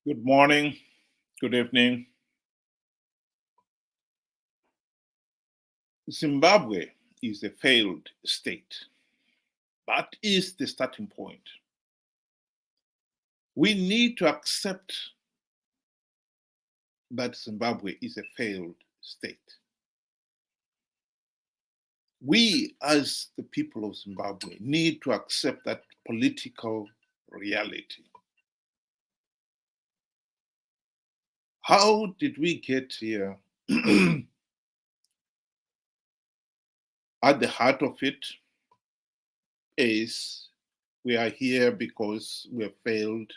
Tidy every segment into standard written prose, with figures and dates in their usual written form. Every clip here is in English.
Good morning, good evening. Zimbabwe is a failed state. That is the starting point. We need to accept that Zimbabwe is a failed state. We, as the people of Zimbabwe, need to accept that political reality. How did we get here? At the heart of it is we are here because we have failed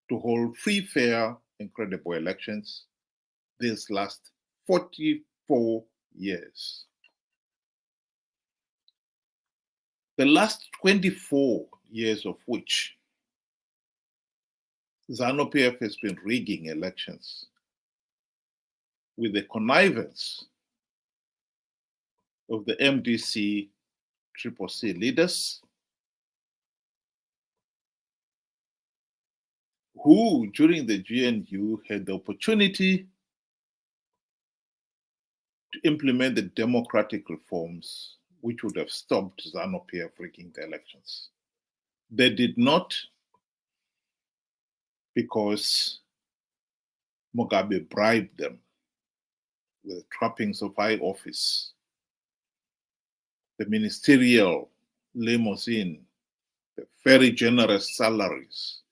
to hold free, fair, and credible elections these last 44 years. The last 24 years of which Zanu PF has been rigging elections with the connivance of the MDC CCC leaders who, during the GNU, had the opportunity to implement the democratic reforms which would have stopped Zanu PF rigging the elections. They did not, because Mugabe bribed them with the trappings of high office, the ministerial limousine, the very generous salaries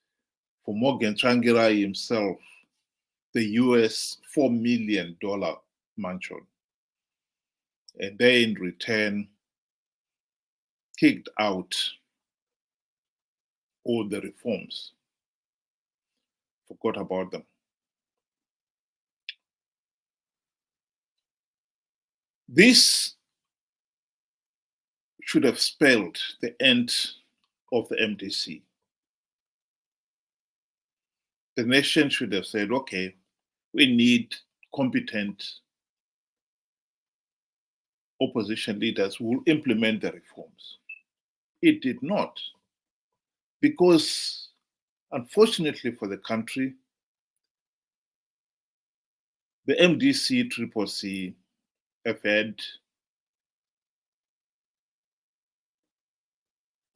for Morgan Tsvangirai himself, the US $4 million mansion, and they in return kicked out all the reforms, forgot about them. This should have spelled the end of the MDC. The nation should have said, okay, we need competent opposition leaders who will implement the reforms. It did not, because unfortunately for the country, the MDC CCC have had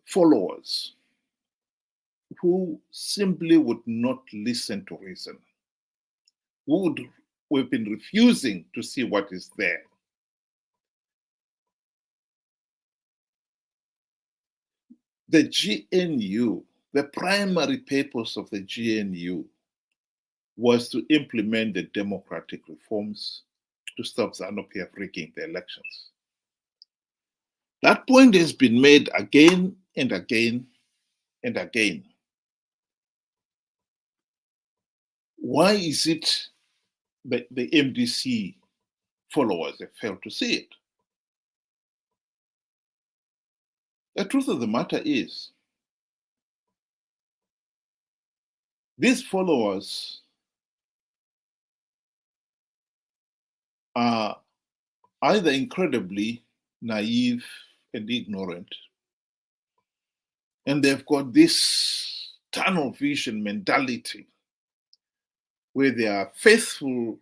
followers who simply would not listen to reason, who have been refusing to see what is there. The GNU, the primary purpose of the GNU was to implement the democratic reforms to stop Zanu PF rigging the elections. That point has been made again and again and again. Why is it that the MDC followers have failed to see it? The truth of the matter is, these followers are either incredibly naive and ignorant, and they've got this tunnel vision mentality where they are faithful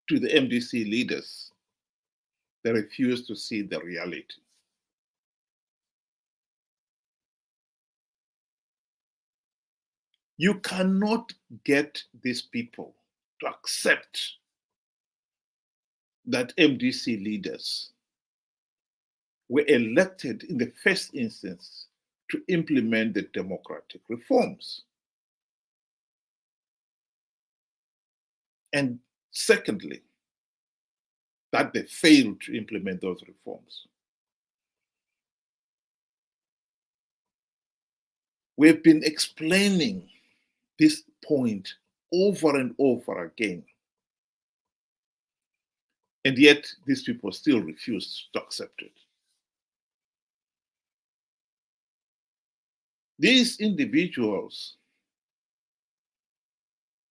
to the MDC leaders. They refuse to see the reality. You cannot get these people to accept that MDC leaders were elected in the first instance to implement the democratic reforms. And secondly, that they failed to implement those reforms. We've been explaining this point over and over again. And yet, these people still refuse to accept it. These individuals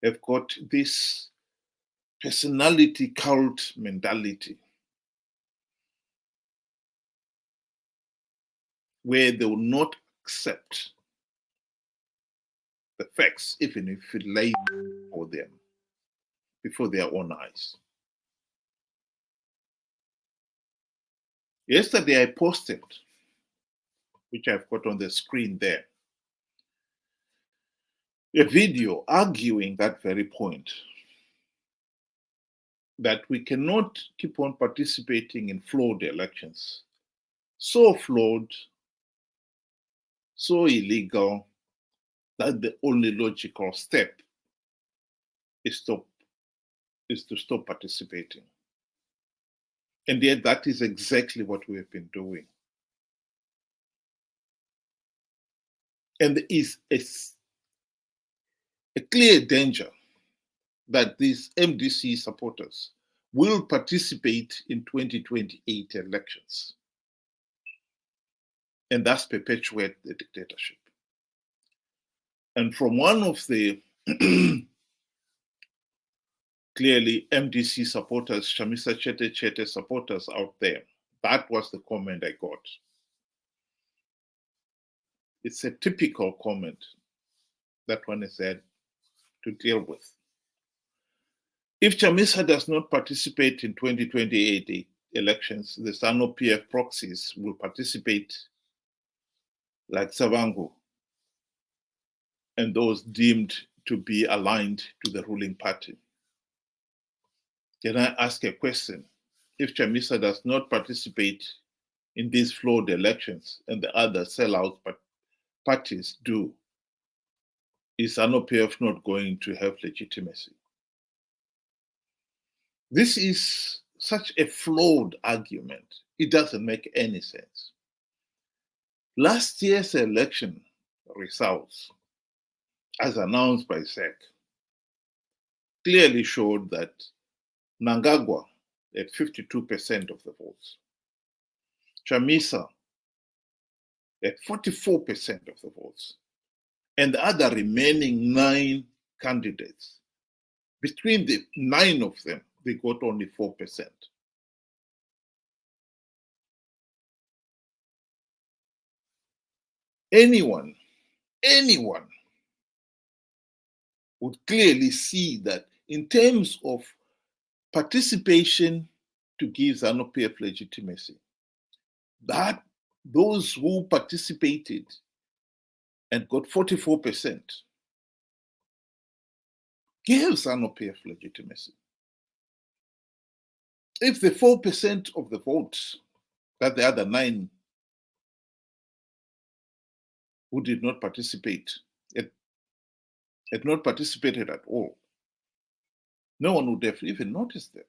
have got this personality cult mentality where they will not accept the facts, even if it lay for them, before their own eyes. Yesterday I posted, which I've got on the screen there, a video arguing that very point, that we cannot keep on participating in flawed elections. So flawed, so illegal, that the only logical step is to stop participating. And yet that is exactly what we have been doing. And there is a clear danger that these MDC supporters will participate in 2028 elections and thus perpetuate the dictatorship. And from one of the clearly MDC supporters, Chamisa Chete supporters out there, that was the comment I got. It's a typical comment that one is had to deal with. If Chamisa does not participate in 2028 elections, the Zanu PF proxies will participate like Tshabangu and those deemed to be aligned to the ruling party. Can I ask a question? If Chamisa does not participate in these flawed elections and the other sellout parties do, is Zanu PF not going to have legitimacy? This is such a flawed argument. It doesn't make any sense. Last year's election results, as announced by SADC, clearly showed that Mnangagwa had 52% of the votes. Chamisa had 44% of the votes. And the other remaining 9 candidates, between the 9 of them, they got only 4%. Anyone would clearly see that in terms of participation to give Zanu PF legitimacy, that those who participated and got 44% gave Zanu PF legitimacy. If the 4% of the votes that the other 9 who did not participate had not participated at all, no one would have even noticed that.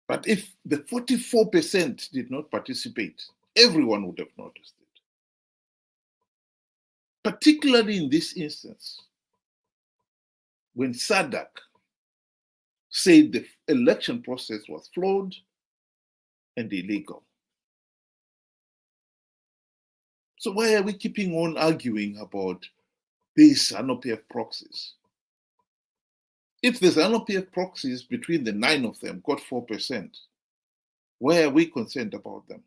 But if the 44% did not participate, everyone would have noticed it. Particularly in this instance, when SADC said the election process was flawed and illegal. So why are we keeping on arguing about these Zanu PF proxies? If the Zanu PF proxies, between the 9 of them, got 4%, why are we concerned about them?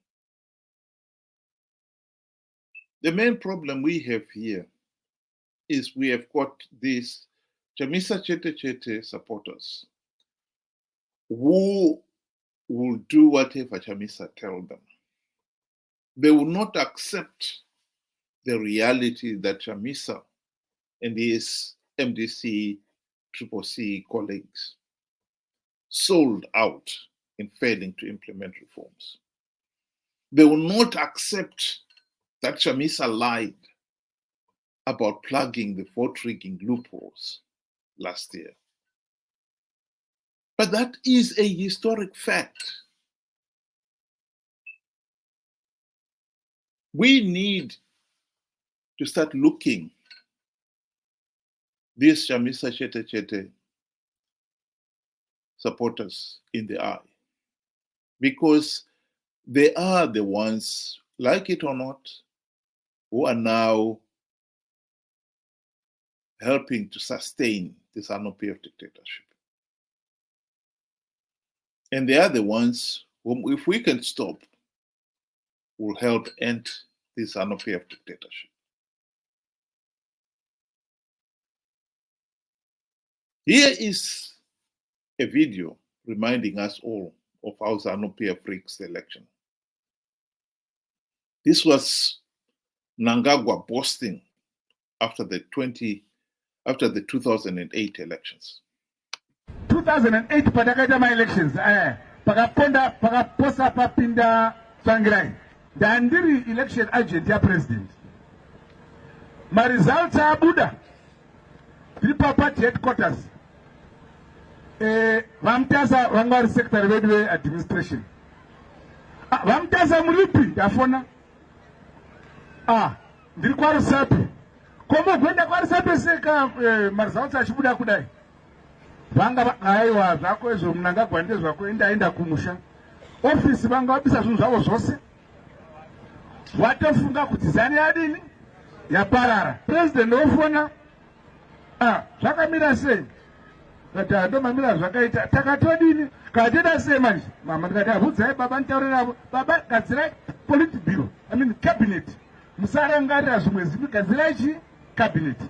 The main problem we have here is we have got these Chamisa Chete supporters who will do whatever Chamisa tells them. They will not accept the reality that Chamisa and his MDC CCC colleagues sold out in failing to implement reforms. They will not accept that Chamisa lied about plugging the vote rigging loopholes last year. But that is a historic fact. We need to start looking these Chamisa Chete supporters in the eye, because they are the ones, like it or not, who are now helping to sustain this Zanu PF dictatorship. And they are the ones whom, if we can stop, will help end this Zanu PF dictatorship. Here is a video reminding us all of how Zanu PF rigged the election. This was Mnangagwa boasting after the 2008 elections. 2008 patakaita ma-elections pakaposa papinda Tsvangirai ndandiri election agent ya president. Ma-results abuda tiri party headquarters vamutasa vanga vari secretary vedu ve-administration vamutasa muripi ndafona ndiri kwarusapi komogwenda kwarusapi seka ma-results achibuda kudai vanga aiwa zvako izvo Mnangagwa ndezvako endaenda kumusha ofisi vanga vabisa zvinhu zvavo zvose watofunga kuti zani yadini yaparara. President ofona zvakamira sei kati ndomamira zvakaita takatodini kateda sei manje mama ndikati abvudzai baba nditaurira baba gadzirai politburo cabinet musarangarira zvimwe zvipi gadzirai chi cabinet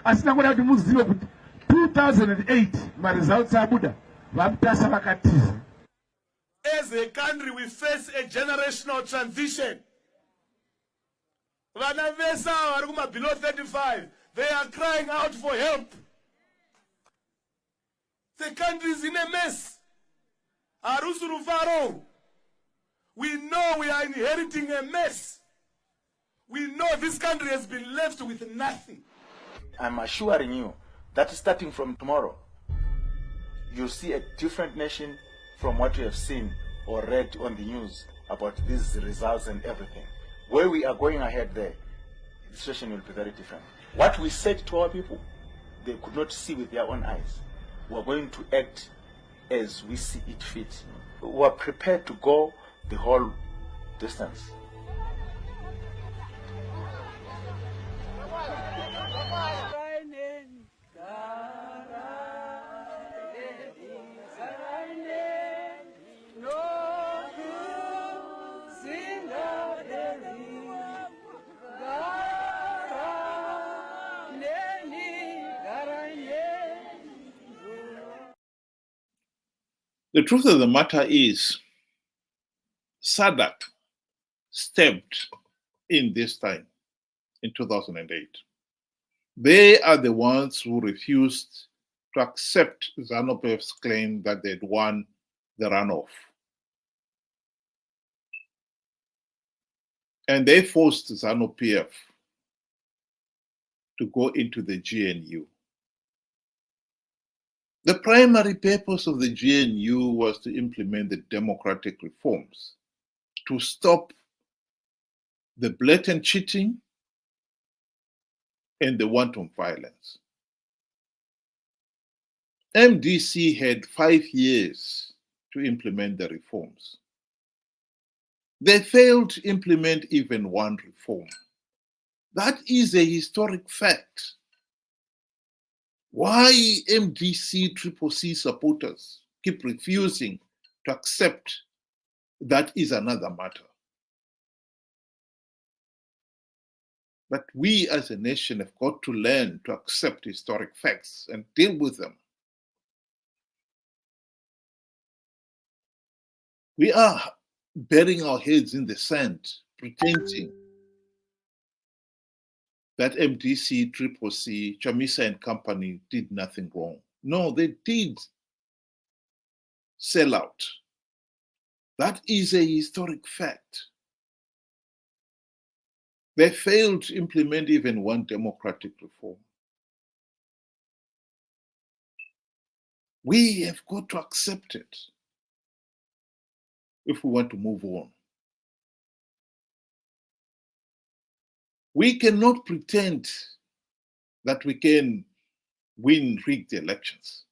asina kuda kuti muzive kuti 2008 ma-results abuda vamutasa vakatiza. As a country we face a generational transition. Vana vesa vari kuma below 35, they are crying out for help. The country is in a mess. Arusuru, we know we are inheriting a mess. We know this country has been left with nothing. I'm assuring you that starting from tomorrow, you'll see a different nation from what you have seen or read on the news about these results and everything. Where we are going ahead there, the situation will be very different. What we said to our people, they could not see with their own eyes. We are going to act as we see it fit. We are prepared to go the whole distance. The truth of the matter is, SADC stepped in this time, in 2008. They are the ones who refused to accept Zanu PF's claim that they'd won the runoff. And they forced Zanu PF to go into the GNU. The primary purpose of the GNU was to implement the democratic reforms, to stop the blatant cheating and the wanton violence. MDC had 5 years to implement the reforms. They failed to implement even one reform. That is a historic fact. Why MDC CCC supporters keep refusing to accept that is another matter. But we as a nation have got to learn to accept historic facts and deal with them. We are burying our heads in the sand, pretending that MDC, CCC, Chamisa and company did nothing wrong. No, they did sell out. That is a historic fact. They failed to implement even one democratic reform. We have got to accept it if we want to move on. We cannot pretend that we can win rigged elections,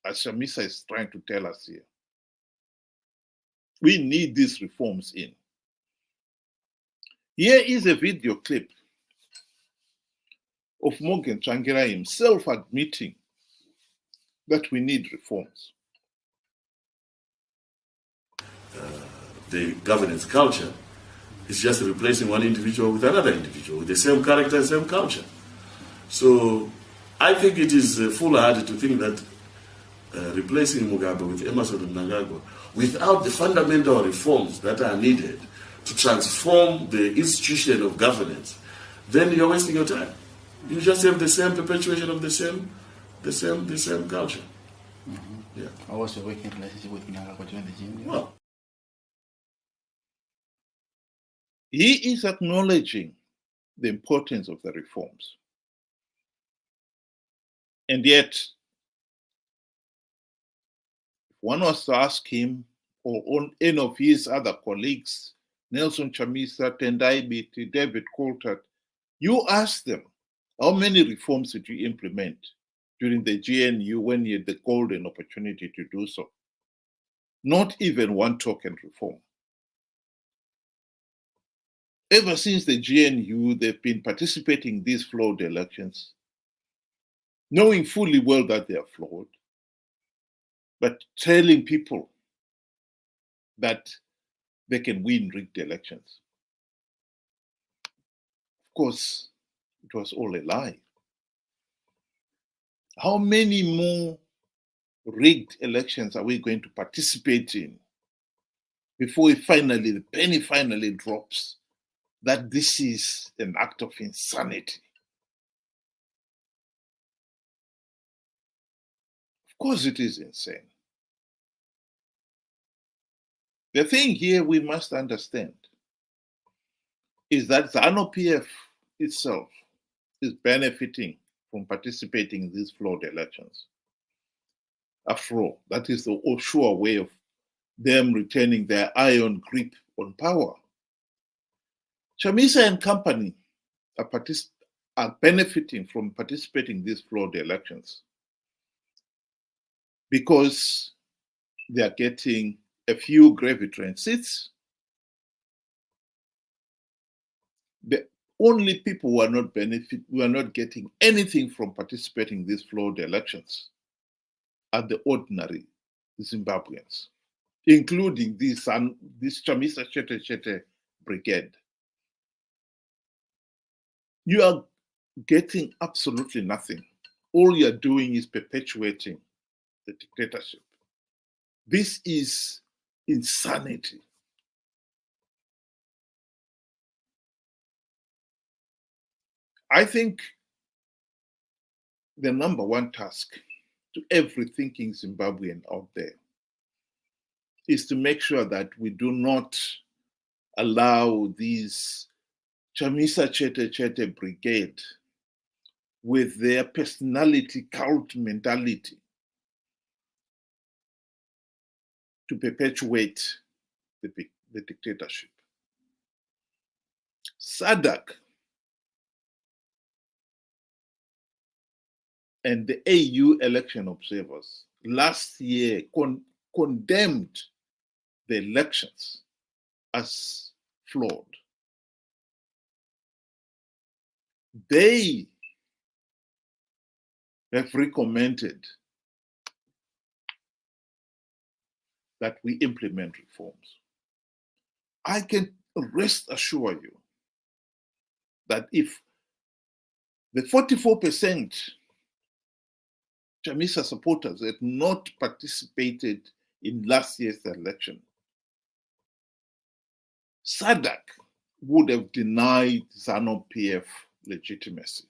as Chamisa is trying to tell us here. We need these reforms in. Here is a video clip of Morgan Tsvangirai himself admitting that we need reforms. The governance culture is just replacing one individual with another individual with the same character and same culture. So I think it is foolhardy to think that replacing Mugabe with Emerson Mnangagwa without the fundamental reforms that are needed to transform the institution of governance, then you're wasting your time. You just have the same perpetuation of the same culture. Mm-hmm. Yeah. How was your working relationship with Mnangagwa during the GNU? Well, he is acknowledging the importance of the reforms. And yet, if one was to ask him or on any of his other colleagues, Nelson Chamisa, Tendai Biti, David Coulthard, you ask them, how many reforms did you implement during the GNU when you had the golden opportunity to do so? Not even one token reform. Ever since the GNU, they've been participating in these flawed elections, knowing fully well that they are flawed, but telling people that they can win rigged elections. Of course, it was all a lie. How many more rigged elections are we going to participate in before the penny finally drops that this is an act of insanity? Of course it is insane. The thing here we must understand is that Zanu PF itself is benefiting from participating in these flawed elections. After all, that is the sure way of them retaining their iron grip on power. Chamisa and company are benefiting from participating in these flawed elections because they are getting a few gravy train seats. The only people who are not getting anything from participating in these flawed elections are the ordinary Zimbabweans, including this Chamisa Chete brigade. You are getting absolutely nothing. All you're doing is perpetuating the dictatorship. This is insanity. I think the number one task to every thinking Zimbabwean out there is to make sure that we do not allow these Chamisa Chete brigade with their personality cult mentality to perpetuate the dictatorship. SADC and the AU election observers last year condemned the elections as flawed. They have recommended that we implement reforms. I can rest assure you that if the 44% Chamisa supporters had not participated in last year's election, SADC would have denied Zanu PF legitimacy.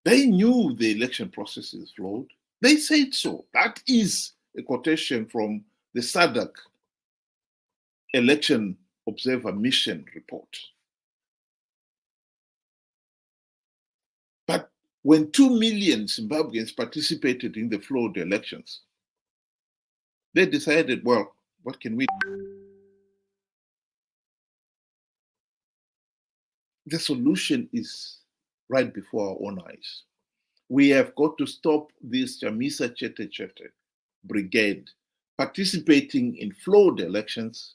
They knew the election process is flawed. They said so. That is a quotation from the SADC Election Observer Mission report. But when 2 million Zimbabweans participated in the flawed elections, they decided, well, what can we do? The solution is right before our own eyes. We have got to stop this Chamisa Chete brigade participating in flawed elections.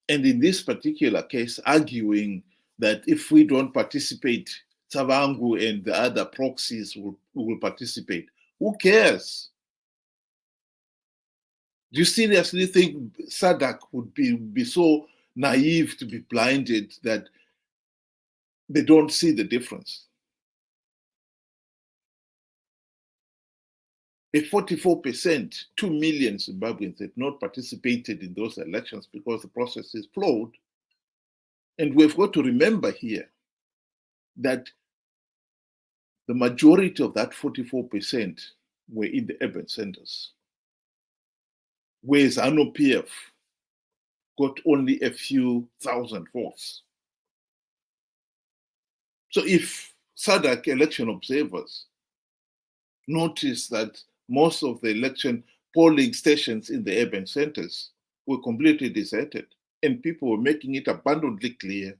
And in this particular case, arguing that if we don't participate, Tshabangu and the other proxies will participate. Who cares? Do you seriously think SADC would be so naive to be blinded that they don't see the difference. A 44%, 2 million Zimbabweans have not participated in those elections because the process is flawed. And we've got to remember here that the majority of that 44% were in the urban centers, where Zanu PF got only a few thousand votes. So if SADC election observers notice that most of the election polling stations in the urban centers were completely deserted, and people were making it abundantly clear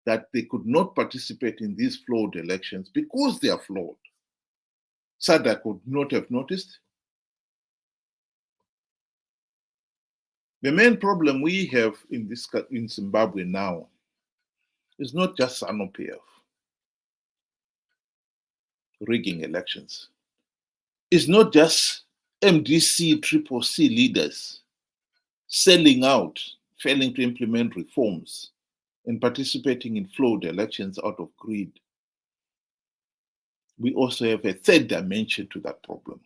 that they could not participate in these flawed elections because they are flawed, SADC would not have noticed. The main problem we have in Zimbabwe now is not just Zanu PF rigging elections. It's not just MDC, CCC leaders selling out, failing to implement reforms, and participating in flawed elections out of greed. We also have a third dimension to that problem.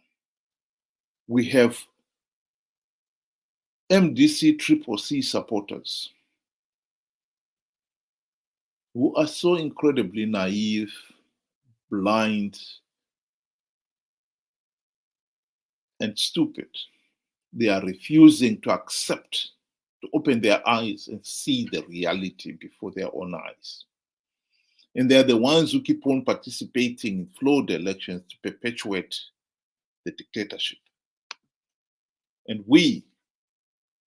We have MDC, CCC supporters who are so incredibly naive, blind, and stupid. They are refusing to accept, to open their eyes and see the reality before their own eyes. And they're the ones who keep on participating in flawed elections to perpetuate the dictatorship. And we,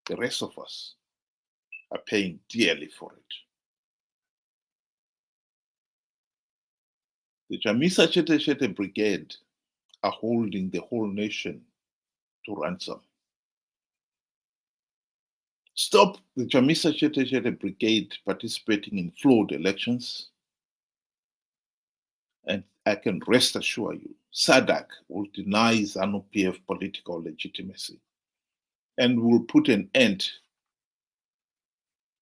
the rest of us, are paying dearly for it. The Chamisa Brigade are holding the whole nation to ransom. Stop the Chamisa Brigade participating in flawed elections, and I can rest assure you, SADC will deny Zanu PF political legitimacy and will put an end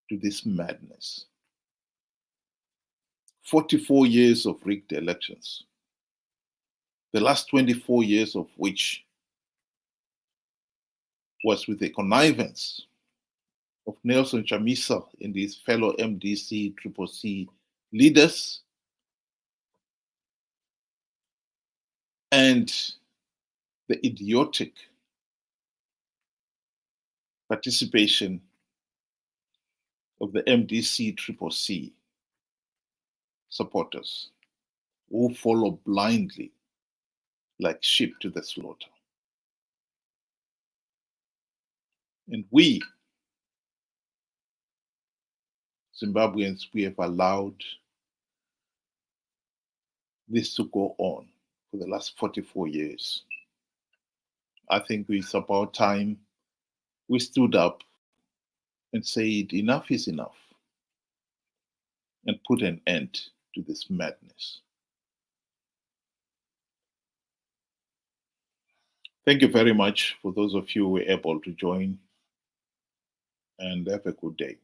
to this madness. 44 years of rigged elections, the last 24 years of which was with the connivance of Nelson Chamisa and his fellow MDC, CCC leaders, and the idiotic participation of the MDC, CCC supporters who follow blindly like sheep to the slaughter. And we, Zimbabweans, we have allowed this to go on for the last 44 years. I think it's about time we stood up and said enough is enough and put an end to this madness. Thank you very much for those of you who were able to join, and have a good day.